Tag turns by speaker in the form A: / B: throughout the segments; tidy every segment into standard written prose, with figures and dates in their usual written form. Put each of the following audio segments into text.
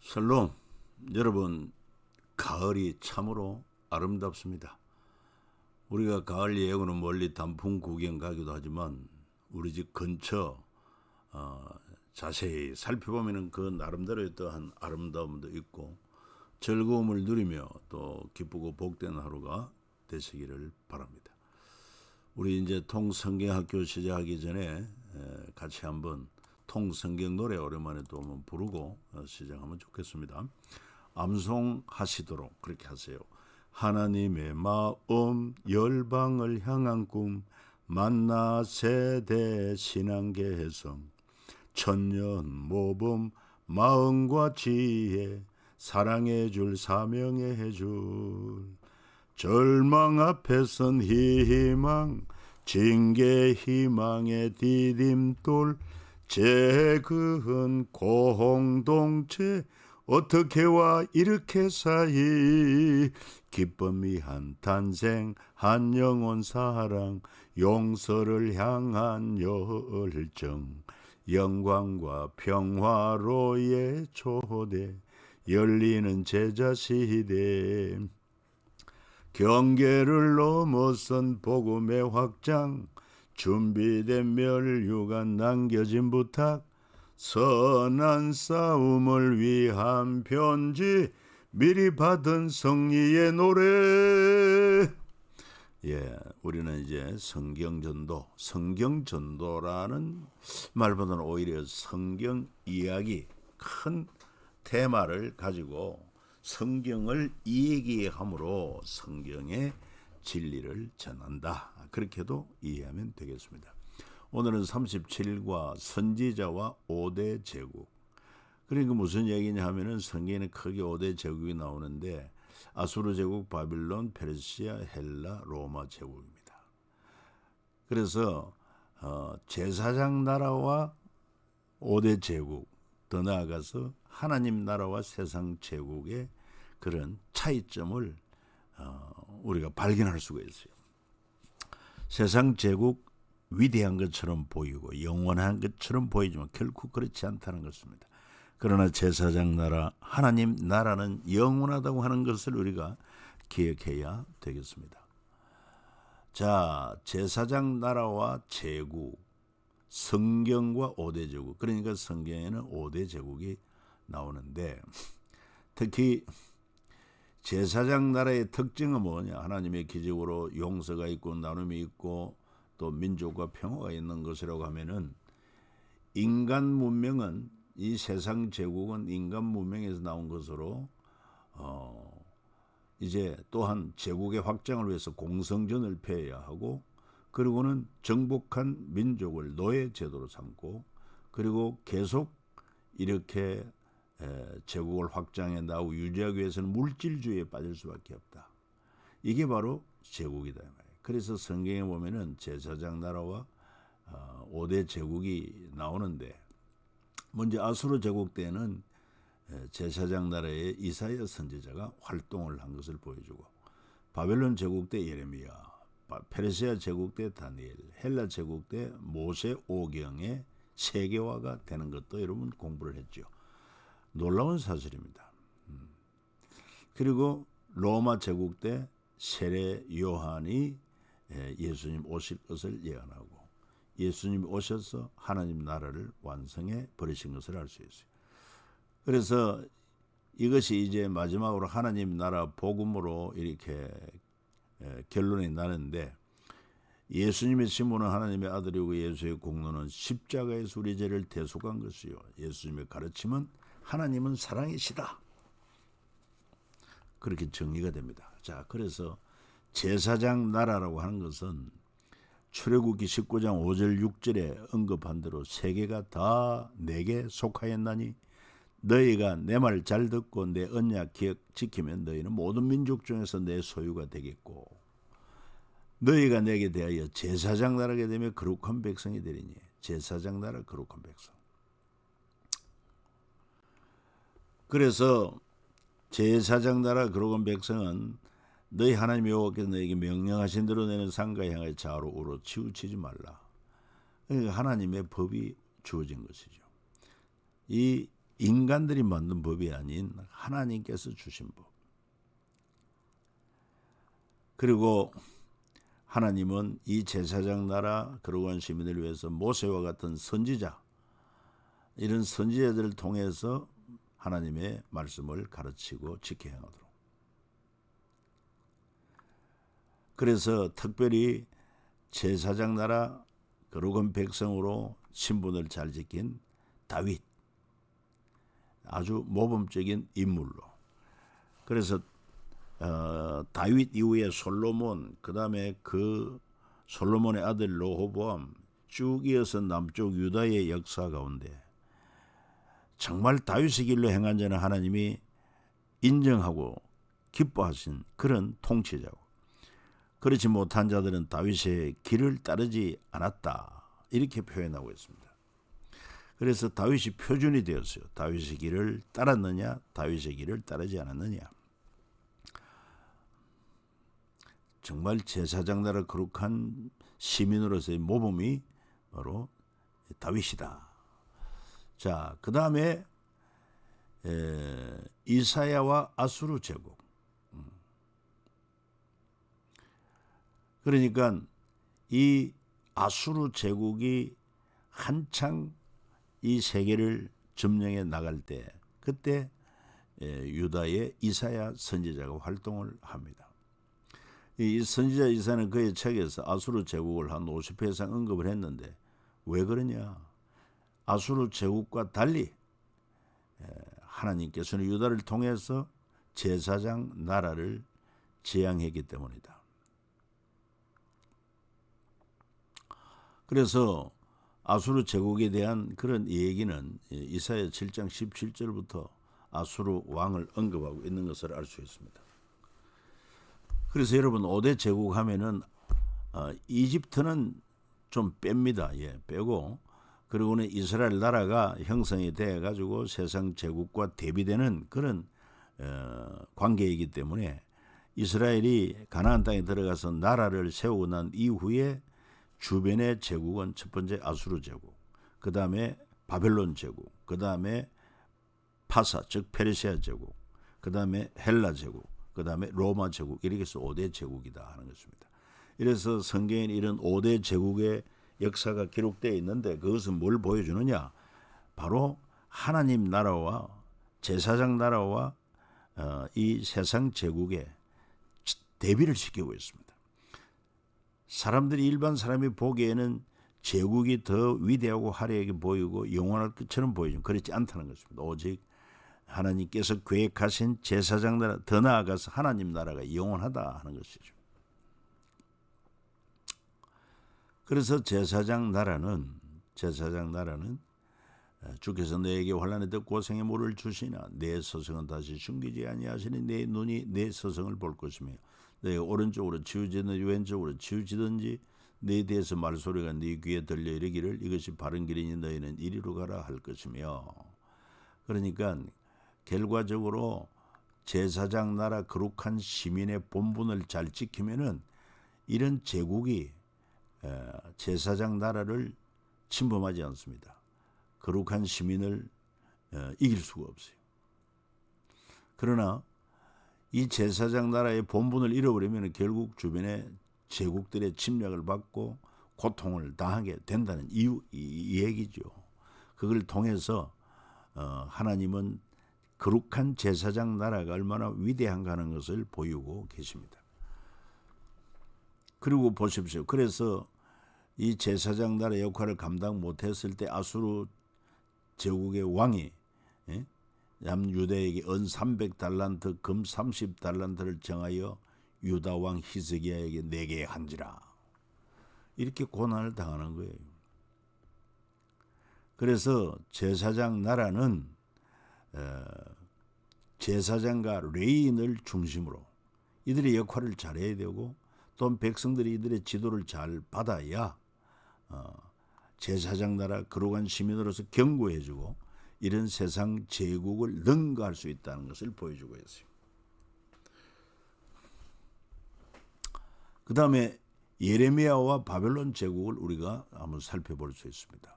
A: 샬롬. 여러분, 가을이 참으로 아름답습니다. 우리가 가을 예고는 멀리 단풍 구경 가기도 하지만 우리 집 근처 자세히 살펴보면 그 나름대로의 또한 아름다움도 있고 즐거움을 누리며 또 기쁘고 복된 하루가 되시기를 바랍니다. 우리 이제 통성경학교 시작하기 전에 같이 한번 통성경 노래 오랜만에 또 한번 부르고 시작하면 좋겠습니다. 암송하시도록 그렇게 하세요. 하나님의 마음 열방을 향한 꿈 만나 세대 신앙개성 천년 모범 마음과 지혜 사랑해 줄 사명해 줄 절망 앞에선 희망 징계 희망의 디딤돌 재그은 공동체 어떻게와 이렇게 사이 기쁨이 한 탄생 한 영혼 사랑 용서를 향한 열정 영광과 평화로의 초대 열리는 제자시대 경계를 넘어선 복음의 확장 준비된 멸류가 남겨진 부탁 선한 싸움을 위한 편지 미리 받은 승리의 노래. 우리는 이제 성경전도라는 말보다는 오히려 성경 이야기 큰 테마를 가지고 성경을 이야기함으로 성경의 진리를 전한다. 그렇게도 이해하면 되겠습니다. 오늘은 37과 선지자와 5대 제국. 그러니까 무슨 얘기냐 하면은 성경에는 크게 5대 제국이 나오는데 아수르 제국, 바빌론, 페르시아, 헬라, 로마 제국입니다. 그래서 제사장 나라와 5대 제국, 더 나아가서 하나님 나라와 세상 제국의 그런 차이점을 우리가 발견할 수가 있어요. 세상 제국 위대한 것처럼 보이고 영원한 것처럼 보이지만 결코 그렇지 않다는 것입니다. 그러나 제사장 나라, 하나님 나라는 영원하다고 하는 것을 우리가 기억해야 되겠습니다. 자, 제사장 나라와 제국, 성경과 5대 제국, 그러니까 성경에는 5대 제국이 나오는데 특히 제사장 나라의 특징은 뭐냐? 하나님의 기적으로 용서가 있고 나눔이 있고 또 민족과 평화가 있는 것이라고 하면은 인간 문명은 이 세상 제국은 인간 문명에서 나온 것으로 이제 또한 제국의 확장을 위해서 공성전을 펴야 하고 그리고는 정복한 민족을 노예 제도로 삼고 그리고 계속 이렇게 제국을 확장해 나가고 유지하기 위해서는 물질주의에 빠질 수밖에 없다. 이게 바로 제국이다. 그래서 성경에 보면은 제사장 나라와 5대 제국이 나오는데 먼저 아수르 제국 때는 제사장 나라의 이사야 선지자가 활동을 한 것을 보여주고 바벨론 제국 때 예레미야, 페르시아 제국 때 다니엘, 헬라 제국 때 모세 오경의 세계화가 되는 것도 여러분 공부를 했죠. 놀라운 사실입니다. 그리고 로마 제국 때 세례 요한이 예수님 오실 것을 예언하고 예수님이 오셔서 하나님 나라를 완성해 버리신 것을 알 수 있어요. 그래서 이것이 이제 마지막으로 하나님 나라 복음으로 이렇게 결론이 나는데 예수님의 신분은 하나님의 아들이고 예수의 공로는 십자가에서 우리 죄를 대속한 것이요. 예수님의 가르침은 하나님은 사랑이시다. 그렇게 정리가 됩니다. 자, 그래서 제사장 나라라고 하는 것은 출애굽기 19장 5절 6절에 언급한 대로 세계가 다 내게 속하였나니 너희가 내 말 잘 듣고 내 언약 기억 지키면 너희는 모든 민족 중에서 내 소유가 되겠고 너희가 내게 대하여 제사장 나라게 되면 거룩한 백성이 되리니 제사장 나라 거룩한 백성. 그래서 제사장 나라 거룩한 백성은 너희 하나님 여호와께서 너에게 명령하신 대로 내는 상가 향하여 좌우로 우로 치우치지 말라. 그러니까 하나님의 법이 주어진 것이죠. 이 인간들이 만든 법이 아닌 하나님께서 주신 법. 그리고 하나님은 이 제사장 나라 거룩한 시민을 위해서 모세와 같은 선지자, 이런 선지자들을 통해서 하나님의 말씀을 가르치고 지켜 행하도록. 그래서 특별히 제사장 나라 거룩한 백성으로 신분을 잘 지킨 다윗, 아주 모범적인 인물로. 그래서 다윗 이후에 솔로몬, 그 다음에 그 솔로몬의 아들 르호보암, 쭉 이어서 남쪽 유다의 역사 가운데 정말 다윗의 길로 행한 자는 하나님이 인정하고 기뻐하신 그런 통치자고, 그렇지 못한 자들은 다윗의 길을 따르지 않았다, 이렇게 표현하고 있습니다. 그래서 다윗이 표준이 되었어요. 다윗의 길을 따랐느냐, 다윗의 길을 따르지 않았느냐. 정말 제사장 나라 거룩한 시민으로서의 모범이 바로 다윗이다. 자, 그 다음에 이사야와 아수르 제국. 그러니까 이 아수르 제국이 한창 이 세계를 점령해 나갈 때, 그때 유다의 이사야 선지자가 활동을 합니다. 이 선지자 이사야는 그의 책에서 아수르 제국을 한 50회 이상 언급을 했는데, 왜 그러냐? 아수르 제국과 달리 하나님께서는 유다를 통해서 제사장 나라를 지향했기 때문이다. 그래서 아수르 제국에 대한 그런 얘기는 이사야 7장 17절부터 아수르 왕을 언급하고 있는 것을 알 수 있습니다. 그래서 여러분 5대 제국 하면은 이집트는 좀 뺍니다. 빼고, 그리고는 이스라엘 나라가 형성이 돼 가지고 세상 제국과 대비되는 그런 관계이기 때문에 이스라엘이 가나안 땅에 들어가서 나라를 세우고 난 이후에 주변의 제국은 첫 번째 아수르 제국, 그 다음에 바벨론 제국, 그 다음에 파사, 즉 페르시아 제국, 그 다음에 헬라 제국, 그 다음에 로마 제국, 이렇게 해서 5대 제국이다 하는 것입니다. 이래서 성경에는 이런 5대 제국의 역사가 기록되어 있는데, 그것은 뭘 보여주느냐? 바로 하나님 나라와 제사장 나라와 이 세상 제국의 대비를 시키고 있습니다. 사람들이, 일반 사람이 보기에는 제국이 더 위대하고 화려하게 보이고 영원할 것처럼 보이지만 그렇지 않다는 것입니다. 오직 하나님께서 계획하신 제사장 나라, 더 나아가서 하나님 나라가 영원하다 하는 것이죠. 그래서 제사장 나라는 주께서 내게 환난에 더 고생의 물을 주시나 내 서성은 다시 숨기지 아니하시니 내 눈이 내 서성을 볼 것이며 내가 오른쪽으로 치우지든지 왼쪽으로 치우지든지 네 대해서 말소리가 네 귀에 들려 이르기를 이것이 바른 길이니 너희는 이리로 가라 할 것이며. 그러니까 결과적으로 제사장 나라 거룩한 시민의 본분을 잘 지키면은 이런 제국이 제사장 나라를 침범하지 않습니다. 거룩한 시민을 이길 수가 없어요. 그러나 이 제사장 나라의 본분을 잃어버리면 결국 주변의 제국들의 침략을 받고 고통을 당하게 된다는 이 얘기죠. 그걸 통해서 하나님은 거룩한 제사장 나라가 얼마나 위대한가 하는 것을 보이고 계십니다. 그리고 보십시오. 그래서 이 제사장 나라 역할을 감당 못했을 때 아수르 제국의 왕이 남유다에게 은 300달란트, 금 30달란트를 정하여 유다 왕 히스기야에게 내게 한지라, 이렇게 고난을 당하는 거예요. 그래서 제사장 나라는 제사장과 레위인을 중심으로 이들의 역할을 잘해야 되고, 또 백성들이 이들의 지도를 잘 받아야 제사장 나라 거룩한 시민으로서 경고해주고 이런 세상 제국을 능가할 수 있다는 것을 보여주고 있어요. 그 다음에 예레미야와 바벨론 제국을 우리가 한번 살펴볼 수 있습니다.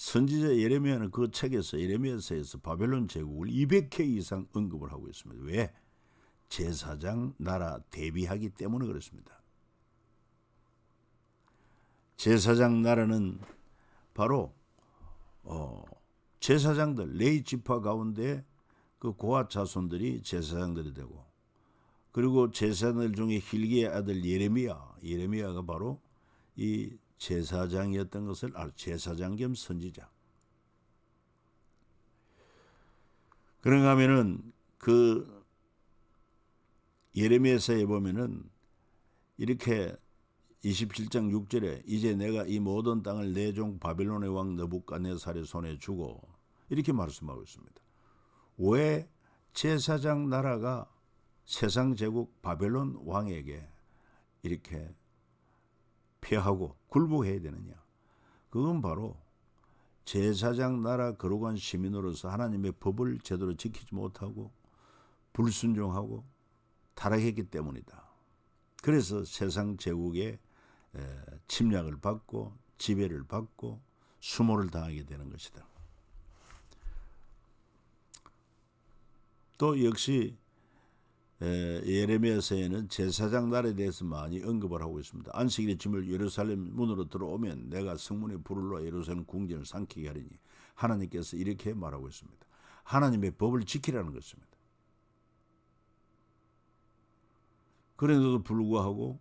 A: 선지자 예레미야는 그 책에서 예레미야서에서 바벨론 제국을 200회 이상 언급을 하고 있습니다. 왜? 제사장 나라 대비하기 때문에 그렇습니다. 제사장 나라는 바로 제사장들 레위 지파 가운데 그 고핫 자손들이 제사장들이 되고, 그리고 제사장들 중에 hil기의 아들 예레미야가 바로 이 제사장이었던 것을 제사장 겸 선지자. 그런가 하면은 그 예레미야서에 보면은 이렇게 27장 6절에 이제 내가 이 모든 땅을 내 종 바빌론의 왕 느부갓네살의 손에 주고 이렇게 말씀하고 있습니다. 왜 제사장 나라가 세상 제국 바벨론 왕에게 이렇게 패하고 굴복해야 되느냐? 그건 바로 제사장 나라 거룩한 시민으로서 하나님의 법을 제대로 지키지 못하고 불순종하고 타락했기 때문이다. 그래서 세상 제국의 침략을 받고 지배를 받고 수모를 당하게 되는 것이다. 또 역시 예레미야서에는 제사장 날에 대해서 많이 언급을 하고 있습니다. 안식일의 짐을 예루살렘 문으로 들어오면 내가 성문에 불을 놓아 예루살렘 궁전을 삼키게 하리니, 하나님께서 이렇게 말하고 있습니다. 하나님의 법을 지키라는 것입니다. 그런데도 불구하고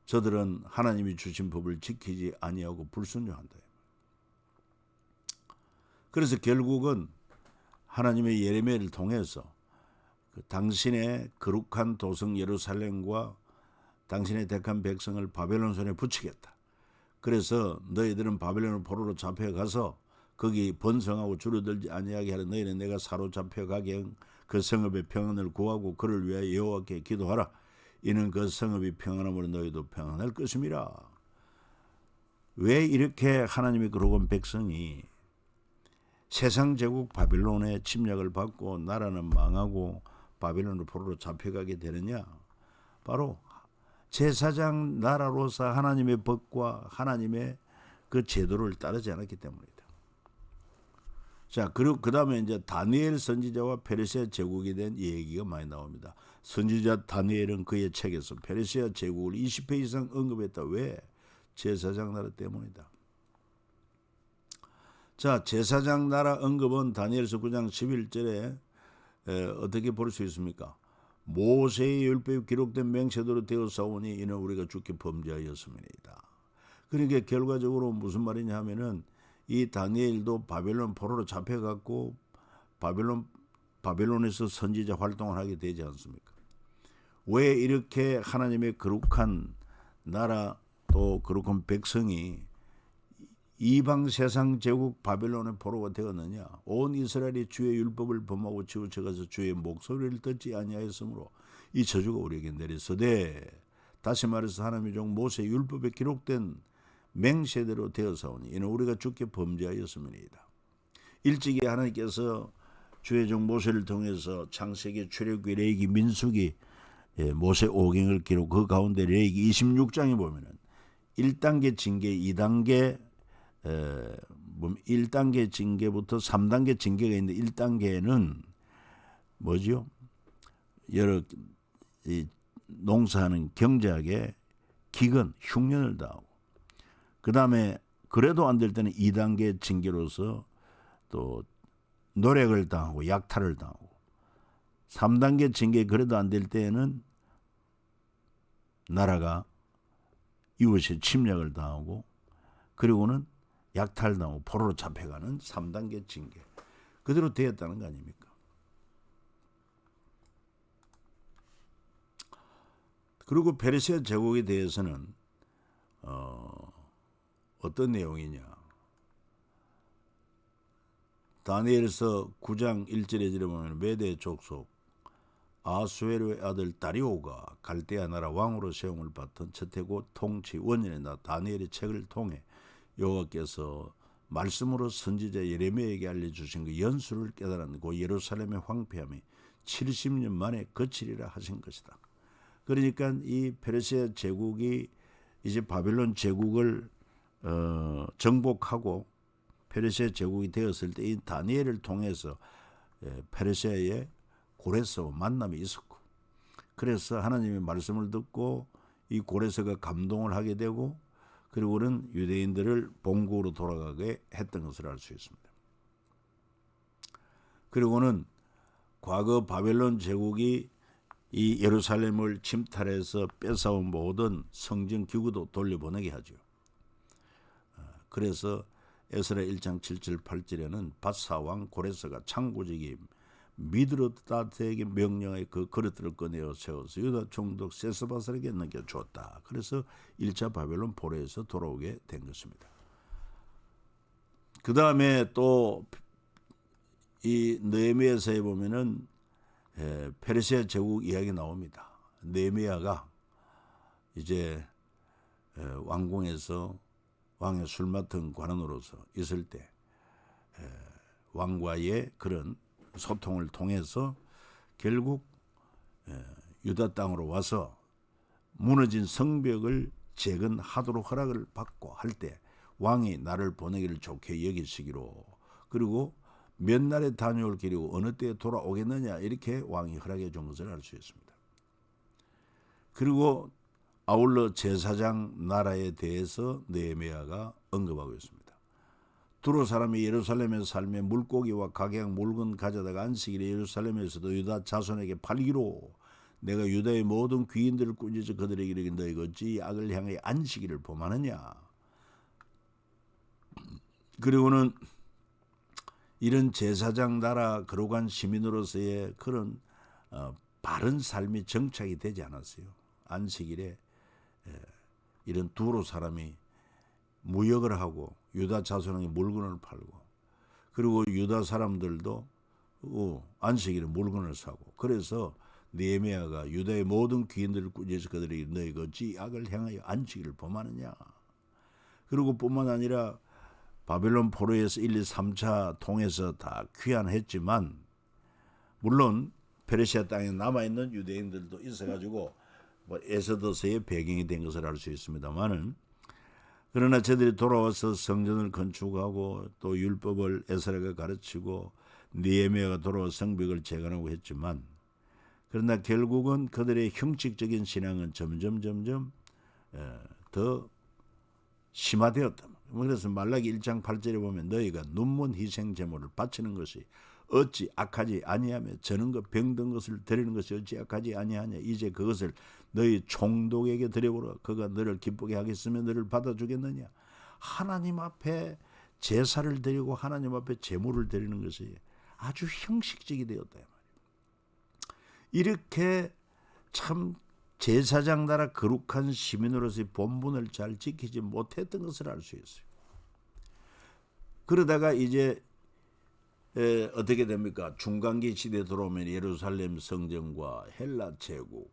A: 저들은 하나님이 주신 법을 지키지 아니하고 불순종한다. 그래서 결국은 하나님의 예레미야를 통해서 당신의 거룩한 도성 예루살렘과 당신의 택한 백성을 바벨론 손에 붙이겠다. 그래서 너희들은 바벨론 포로로 잡혀가서 거기 번성하고 줄어들지 아니하게 하려 너희는 내가 사로잡혀가게 그 성읍의 평안을 구하고 그를 위하여 여호와께 기도하라. 이는 그 성읍이 평안함으로 너희도 평안할 것임이라. 왜 이렇게 하나님의 거룩한 백성이 세상 제국 바빌론의 침략을 받고 나라는 망하고 바빌론으로 포로로 잡혀가게 되느냐? 바로 제사장 나라로서 하나님의 법과 하나님의 그 제도를 따르지 않았기 때문이다. 자, 그리고 그 다음에 이제 다니엘 선지자와 페르시아 제국에 대한 얘기가 많이 나옵니다. 선지자 다니엘은 그의 책에서 페르시아 제국을 20회 이상 언급했다. 왜? 제사장 나라 때문이다. 자, 제사장 나라 언급은 다니엘서 9장 11절에 어떻게 볼 수 있습니까? 모세의 율법에 기록된 맹세대로 되어사오니 이는 우리가 주께 범죄하였음이니이다. 그러니까 결과적으로 무슨 말이냐 하면은 이 다니엘도 바벨론 포로로 잡혀갖고 바벨론에서 선지자 활동을 하게 되지 않습니까? 왜 이렇게 하나님의 거룩한 나라 또 거룩한 백성이 이방 세상 제국 바벨론의 포로가 되었느냐? 온 이스라엘이 주의 율법을 범하고 치우쳐가서 주의 목소리를 듣지 아니하였으므로 이 저주가 우리에게 내렸으되, 다시 말해서 하나님의 종 모세의 율법에 기록된 맹세대로 되어사오니 이는 우리가 주께 범죄하였음이니이다. 일찍이 하나님께서 주의 종 모세를 통해서 창세기, 출애굽기, 레위기, 민수기, 모세 오경을 기록, 그 가운데 레위기 26장에 보면은 1단계 징계, 2단계 1단계 징계부터 3단계 징계가 있는데 1단계는 뭐죠? 여러 농사하는 경작에 기근, 흉년을 당하고, 그 다음에 그래도 안 될 때는 2단계 징계로서 또 노력을 당하고 약탈을 당하고, 3단계 징계 그래도 안 될 때에는 나라가 이웃의 침략을 당하고, 그리고는 약탈당하고 포로로 잡혀가는 3단계 징계. 그대로 되었다는 거 아닙니까? 그리고 페르시아 제국에 대해서는 어떤 내용이냐? 다니엘서 9장 1절에 보면 메대 족속 아수에르의 아들 다리오가 갈대아 나라 왕으로 세움을 받던 첫해고 통치 원년에 나 다니엘의 책을 통해 여호와께서 말씀으로 선지자 예레미야에게 알려주신 그 연수를 깨달았고 예루살렘의 황폐함이 70년 만에 그치리라 하신 것이다. 그러니까 이 페르시아 제국이 이제 바벨론 제국을 정복하고 페르시아 제국이 되었을 때 이 다니엘을 통해서 페르시아의 고레스와 만남이 있었고, 그래서 하나님의 말씀을 듣고 이 고레스가 감동을 하게 되고, 그리고는 유대인들을 본국으로 돌아가게 했던 것을 알 수 있습니다. 그리고는 과거 바벨론 제국이 이 예루살렘을 침탈해서 뺏어온 모든 성전 기구도 돌려보내게 하죠. 그래서 에스라 1장 7절 8절에는 바사왕 고레스가 창고지기 미드르다트에게 명령하여 그 그릇들을 꺼내어 세워서 유다 총독 세스바살에게 넘겨주었다. 그래서 1차 바벨론 포로에서 돌아오게 된 것입니다. 그 다음에 또 이 느헤미야서에 보면은 페르시아 제국 이야기 나옵니다. 느헤미야가 이제 왕궁에서 왕의 술 맡은 관원으로서 있을 때 왕과의 그런 소통을 통해서 결국 유다 땅으로 와서 무너진 성벽을 재건하도록 허락을 받고 할 때 왕이 나를 보내기를 좋게 여기시기로, 그리고 몇 날에 다녀올 길이고 어느 때에 돌아오겠느냐, 이렇게 왕이 허락해 준 것을 알 수 있습니다. 그리고 아울러 제사장 나라에 대해서 느헤미야가 언급하고 있습니다. 두로 사람이 예루살렘에서 살며 물고기와 각양 물건 가져다가 안식일에 예루살렘에서도 유다 자손에게 팔기로, 내가 유다의 모든 귀인들을 꾸짖어 그들에게 이르기 너희가 어찌 악을 향하여 안식일을 범하느냐. 그리고는 이런 제사장 나라 거룩한 시민으로서의 그런 바른 삶이 정착이 되지 않았어요. 안식일에 이런 두로 사람이 무역을 하고 유다 자손에게 물건을 팔고, 그리고 유다 사람들도 안식일에 물건을 사고, 그래서 느헤미야가 유다의 모든 귀인들을 꾸짖어 그들에게 너희가 어찌 악을 향하여 안식일을 범하느냐. 그리고 뿐만 아니라 바벨론 포로에서 1, 2, 3차 통해서 다 귀환했지만, 물론 페르시아 땅에 남아있는 유대인들도 있어가지고 에스더서의 배경이 된 것을 알 수 있습니다만은, 그러나 저들이 돌아와서 성전을 건축하고 또 율법을 에스라가 가르치고 느헤미야가 돌아와 성벽을 재건하고 했지만, 그러나 결국은 그들의 형식적인 신앙은 점점 더 심화되었다. 그래서 말라기 1장 8절에 보면 너희가 눈먼 희생 제물을 바치는 것이 어찌 악하지 아니하며 저는 것 병든 것을 드리는 것이 어찌 악하지 아니하냐. 이제 그것을 너희 총독에게 드려보라. 그가 너를 기쁘게 하겠으면 너를 받아주겠느냐. 하나님 앞에 제사를 드리고 하나님 앞에 제물을 드리는 것이 아주 형식적이 되었다. 이렇게 참 제사장 나라 거룩한 시민으로서의 본분을 잘 지키지 못했던 것을 알 수 있어요. 그러다가 이제 어떻게 됩니까? 중간기 시대에 들어오면 예루살렘 성전과 헬라 제국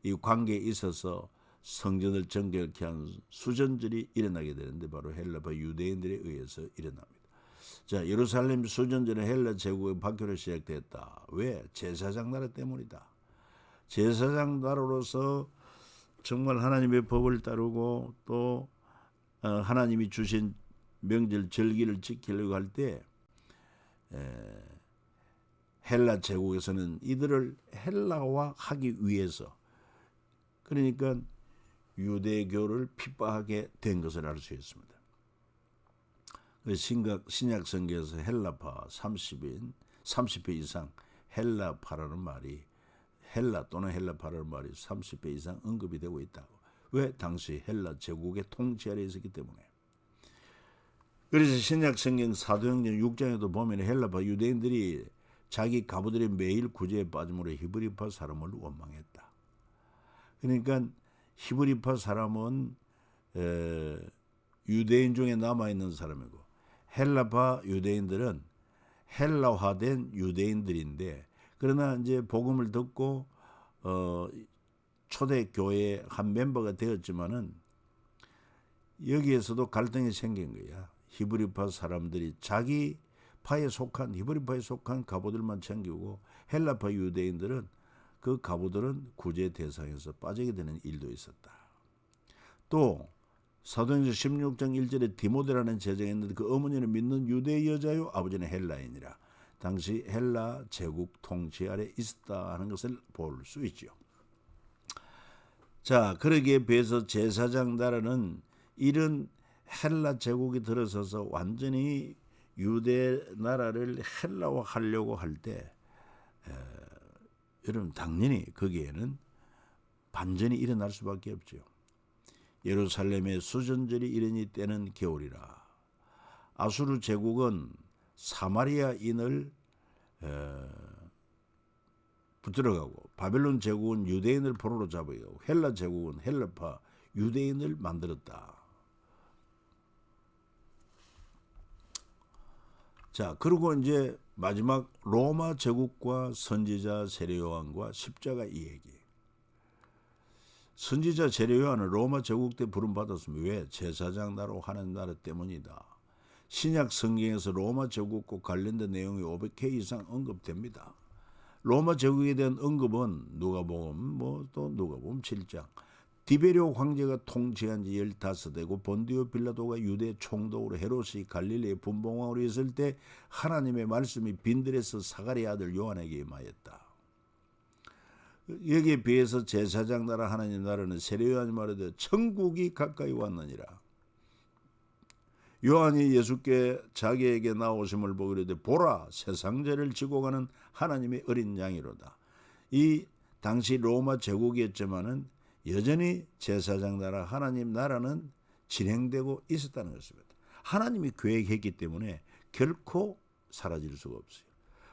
A: 이 관계에 있어서 성전을 정결케 한 수전절이 일어나게 되는데, 바로 헬라파 유대인들에 의해서 일어납니다. 자, 예루살렘 수전절은 헬라 제국의 박해로 시작됐다. 왜? 제사장 나라 때문이다. 제사장 나라로서 정말 하나님의 법을 따르고 또 하나님이 주신 명절 절기를 지키려고 할 때 헬라 제국에서는 이들을 헬라화하기 위해서, 그러니까 유대교를 핍박하게 된 것을 알 수 있습니다. 신약 성경에서 헬라파 30배 이상 헬라파라는 말이, 헬라 또는 헬라파라는 말이 30배 이상 언급이 되고 있다고. 왜? 당시 헬라 제국의 통치 아래에 있었기 때문에. 그래서 신약 성경 사도행전 6장에도 보면 헬라파 유대인들이 자기 가부들의 매일 구제에 빠짐으로 히브리파 사람을 원망했다. 그러니까 히브리파 사람은 유대인 중에 남아있는 사람이고, 헬라파 유대인들은 헬라화된 유대인들인데, 그러나 이제 복음을 듣고 초대교회 한 멤버가 되었지만은 여기에서도 갈등이 생긴 거야. 히브리파 사람들이 자기 파에 속한, 히브리파에 속한 가부들만 챙기고, 헬라파 유대인들은 그 가부들은 구제 대상에서 빠지게 되는 일도 있었다. 또 사도행전 16장 1절에 디모데라는 제자가 있는데 그 어머니는 믿는 유대 여자요 아버지는 헬라인이라. 당시 헬라 제국 통치 아래 있었다 하는 것을 볼 수 있죠. 자, 그러기에 비해서 제사장 나라는 이런 헬라 제국이 들어서서 완전히 유대 나라를 헬라화하려고 할 때 여러분 당연히 거기에는 반전이 일어날 수밖에 없죠. 예루살렘의 수전절이 이르니 때는 겨울이라. 아수르 제국은 사마리아인을 붙들어가고 바벨론 제국은 유대인을 포로로 잡아가고 헬라 제국은 헬라파 유대인을 만들었다. 자, 그리고 이제 마지막 로마 제국과 선지자 세례 요한과 십자가 이 얘기. 선지자 세례 요한은 로마 제국 때 부름받았으면 왜? 제사장 나라로 하는 나라 때문이다. 신약 성경에서 로마 제국과 관련된 내용이 500회 이상 언급됩니다. 로마 제국에 대한 언급은 누가복음 또 누가복음 7장. 디베리오 황제가 통치한 지 15대고 본디오 빌라도가 유대 총독으로 헤롯이 갈릴리의 분봉왕으로 있을 때 하나님의 말씀이 빈들에서 사가랴 아들 요한에게 임하였다. 여기에 비해서 제사장 나라 하나님 나라는 세례 요한이 말하되 천국이 가까이 왔느니라. 요한이 예수께 자기에게 나오심을 보고 이르되 보라 세상 죄를 지고 가는 하나님의 어린 양이로다. 이 당시 로마 제국이었지만은 여전히 제사장 나라 하나님 나라는 진행되고 있었다는 것입니다. 하나님이 계획했기 때문에 결코 사라질 수가 없어요.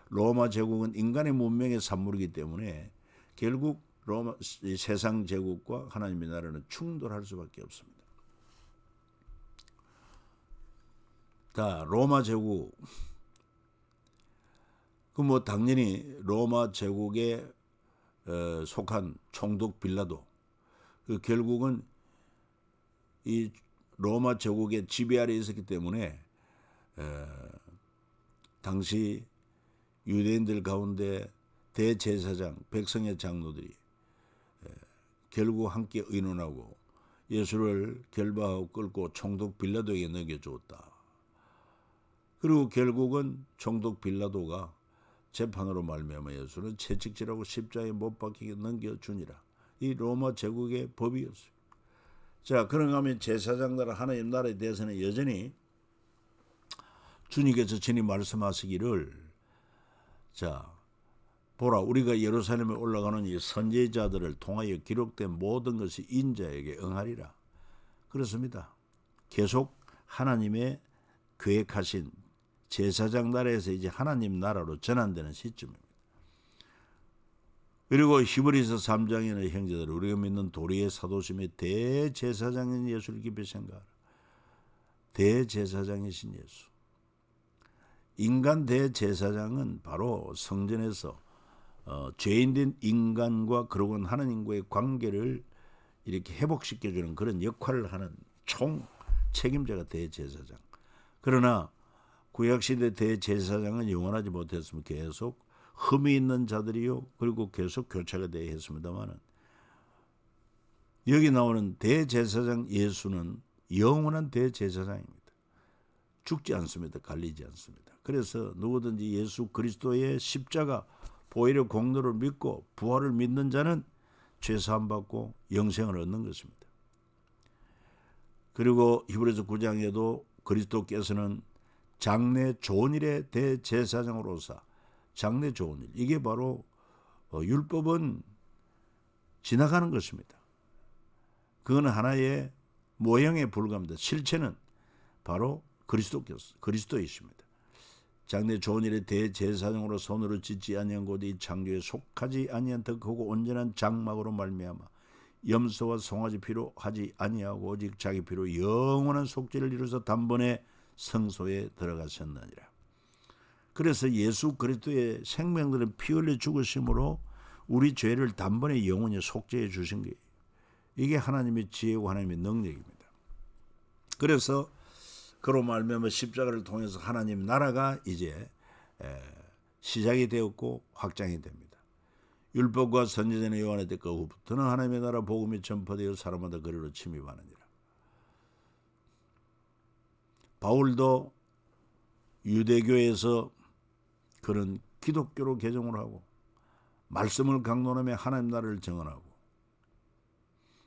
A: 로마 제국은 인간의 문명의 산물이기 때문에 결국 로마 세상 제국과 하나님의 나라는 충돌할 수밖에 없습니다. 자, 로마 제국. 당연히 로마 제국에 속한 총독 빌라도 결국은 이 로마 제국의 지배 아래 있었기 때문에 당시 유대인들 가운데 대제사장, 백성의 장로들이 결국 함께 의논하고 예수를 결박하고 끌고 총독 빌라도에게 넘겨주었다. 그리고 결국은 총독 빌라도가 재판으로 말미암아 예수는 채찍질하고 십자가에 못 박히게 넘겨주니라. 이 로마 제국의 법이었어요. 자, 그런가 하면 제사장 나라 하나님 나라에 대해서는 여전히 주님께서 친히 말씀하시기를 자, 보라 우리가 예루살렘에 올라가는 이 선지자들을 통하여 기록된 모든 것이 인자에게 응하리라. 그렇습니다. 계속 하나님의 계획하신 제사장 나라에서 이제 하나님 나라로 전환되는 시점입니다. 그리고 히브리서 3장에는 형제들 우리가 믿는 도리의 사도심의 대제사장인 예수를 깊이 생각하라. 대제사장이신 예수. 인간 대제사장은 바로 성전에서 죄인된 인간과 그러고는 하나님과의 관계를 이렇게 회복시켜주는 그런 역할을 하는 총 책임자가 대제사장. 그러나 구약시대 대제사장은 영원하지 못했으면 계속 흠이 있는 자들이요 그리고 계속 교체가 되어 했습니다마는 여기 나오는 대제사장 예수는 영원한 대제사장입니다. 죽지 않습니다. 갈리지 않습니다. 그래서 누구든지 예수 그리스도의 십자가 보혈의 공로를 믿고 부활을 믿는 자는 죄사함 받고 영생을 얻는 것입니다. 그리고 히브리서 9장에도 그리스도께서는 장래 좋은 일의 대제사장으로서 장래 좋은 일 이게 바로 율법은 지나가는 것입니다. 그건 하나의 모형에 불과합니다. 실체는 바로 그리스도이십니다. 장래 좋은 일의 대제사장으로 손으로 짓지 아니한 곳 이 창조에 속하지 아니한 더 크고 온전한 장막으로 말미암아 염소와 송아지 피로 하지 아니하고 오직 자기 피로 영원한 속죄를 이루어서 단번에 성소에 들어가셨느니라. 그래서 예수 그리스도의 생명들은 피 흘려 죽으심으로 우리 죄를 단번에 영원히 속죄해 주신 거예요. 이게 하나님의 지혜고 하나님의 능력입니다. 그래서 그로 말미암아 십자가를 통해서 하나님 나라가 이제 시작이 되었고 확장이 됩니다. 율법과 선지자의 요한의 때 그 후부터는 하나님의 나라 복음이 전파되어 사람마다 그리로 침입하느니라. 바울도 유대교에서 그런 기독교로 개종을 하고 말씀을 강론하며 하나님 나라를 정언하고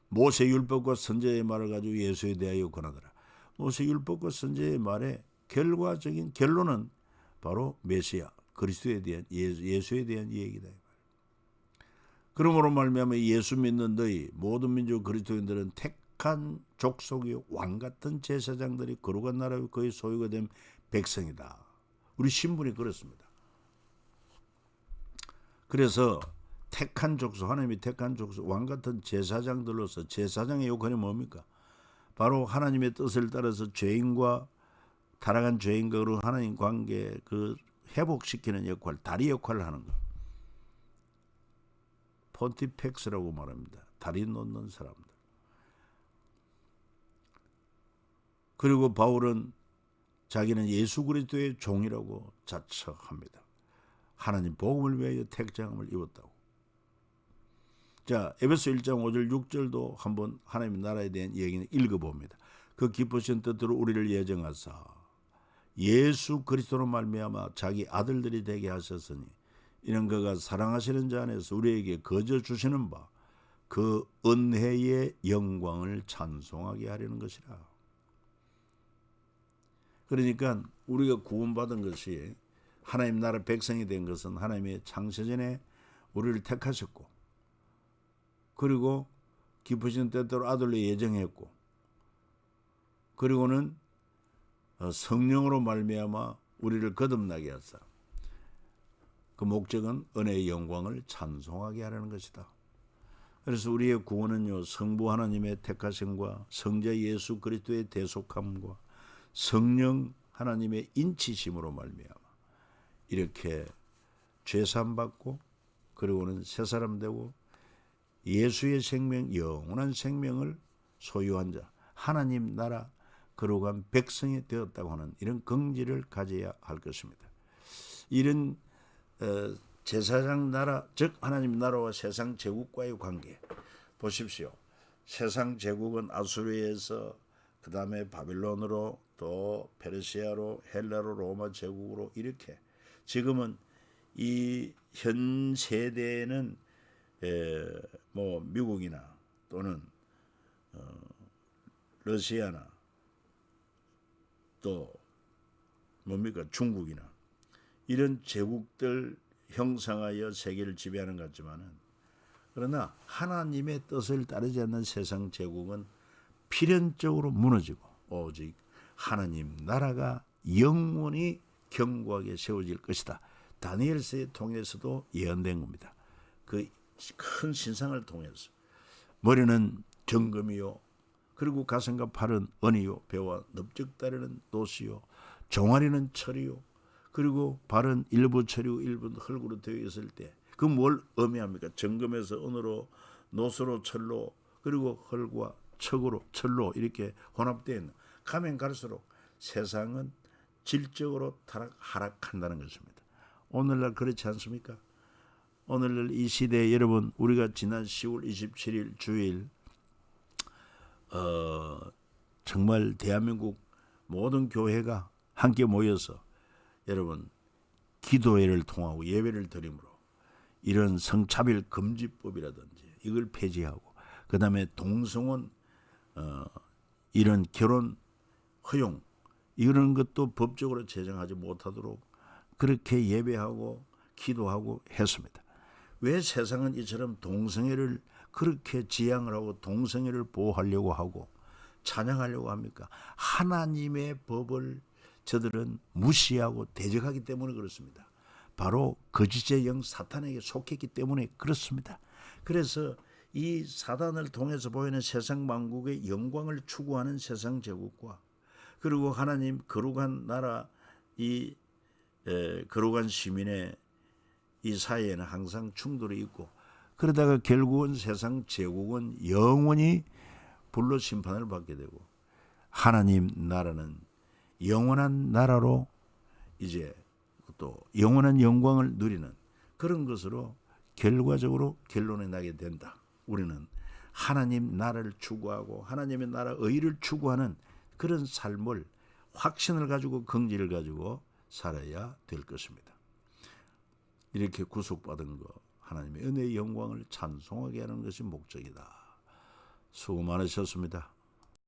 A: 모세 율법과 선지자의 말을 가지고 예수에 대하여 권하더라. 모세 율법과 선지자의 말의 결과적인 결론은 바로 메시아 그리스도에 대한 예수에 대한 얘기다. 그러므로 말미암아 예수 믿는 너희 모든 민족 그리스도인들은 택한 족속이요 왕 같은 제사장들이 거룩한 나라의 그의 소유가 된 백성이다. 우리 신분이 그렇습니다. 그래서 택한 족속, 하나님이 택한 족속, 왕 같은 제사장들로서 제사장의 역할이 뭡니까? 바로 하나님의 뜻을 따라서 죄인과 타락한 죄인과 하나님 관계 그 회복시키는 역할, 다리 역할을 하는 것. 폰티펙스라고 말합니다. 다리 놓는 사람들. 그리고 바울은 자기는 예수 그리스도의 종이라고 자처합니다. 하나님 복음을 위하여 택장함을 입었다고. 자, 에베소 1장 5절 6절도 한번 하나님의 나라에 대한 얘기는 읽어봅니다. 그 기쁘신 뜻으로 우리를 예정하사 예수 그리스도로 말미암아 자기 아들들이 되게 하셨으니 이는 그가 사랑하시는 자 안에서 우리에게 거저 주시는 바 그 은혜의 영광을 찬송하게 하려는 것이라. 그러니까 우리가 구원받은 것이 하나님 나라 백성이 된 것은 하나님의 창세전에 우리를 택하셨고 그리고 기쁘신 뜻대로 아들로 예정했고 그리고는 성령으로 말미암아 우리를 거듭나게 하사 그 목적은 은혜의 영광을 찬송하게 하려는 것이다. 그래서 우리의 구원은요 성부 하나님의 택하심과 성자 예수 그리스도의 대속함과 성령 하나님의 인치심으로 말미암아 이렇게 죄사함 받고 그리고는 새 사람 되고 예수의 생명 영원한 생명을 소유한 자 하나님 나라 거룩한 백성이 되었다고 하는 이런 긍지를 가져야 할 것입니다. 이런 제사장 나라 즉 하나님 나라와 세상 제국과의 관계 보십시오. 세상 제국은 아수르에서 그 다음에 바빌론으로 또 페르시아로 헬라로 로마 제국으로 이렇게 지금은 이 현 세대에는 뭐 미국이나 또는 러시아나 또 뭡니까 중국이나 이런 제국들 형성하여 세계를 지배하는 것 같지만은 그러나 하나님의 뜻을 따르지 않는 세상 제국은 필연적으로 무너지고 오직 하나님 나라가 영원히 견고하게 세워질 것이다. 다니엘서의 통해서도 예언된 겁니다. 그 큰 신상을 통해서 머리는 정금이요 그리고 가슴과 팔은 은이요 배와 넓적다리는 노시요 종아리는 철이요 그리고 발은 일부 철이고 일부는 흙으로 되어 있을 때 그 뭘 의미합니까? 정금에서 은으로 노수로 철로 그리고 흙과 척으로 철로 이렇게 혼합되어 있는 가면 갈수록 세상은 질적으로 하락한다는 것입니다. 오늘날 그렇지 않습니까? 오늘날 이 시대에 여러분 우리가 지난 10월 27일 주일 정말 대한민국 모든 교회가 함께 모여서 여러분 기도회를 통하고 예배를 드림으로 이런 성차별 금지법이라든지 이걸 폐지하고 그 다음에 동성혼 이런 결혼 허용 이런 것도 법적으로 제정하지 못하도록 그렇게 예배하고 기도하고 했습니다. 왜 세상은 이처럼 동성애를 그렇게 지향을 하고 동성애를 보호하려고 하고 찬양하려고 합니까? 하나님의 법을 저들은 무시하고 대적하기 때문에 그렇습니다. 바로 거짓의 영 사탄에게 속했기 때문에 그렇습니다. 그래서 이 사단을 통해서 보이는 세상 만국의 영광을 추구하는 세상 제국과 그리고 하나님 거룩한 나라 이 거룩한 시민의 이 사이에는 항상 충돌이 있고 그러다가 결국은 세상 제국은 영원히 불로 심판을 받게 되고 하나님 나라는 영원한 나라로 이제 또 영원한 영광을 누리는 그런 것으로 결과적으로 결론이 나게 된다. 우리는 하나님 나라를 추구하고 하나님의 나라 의를 추구하는 그런 삶을 확신을 가지고 긍지를 가지고 살아야 될 것입니다. 이렇게 구속받은 거 하나님의 은혜의 영광을 찬송하게 하는 것이 목적이다. 수고 많으셨습니다.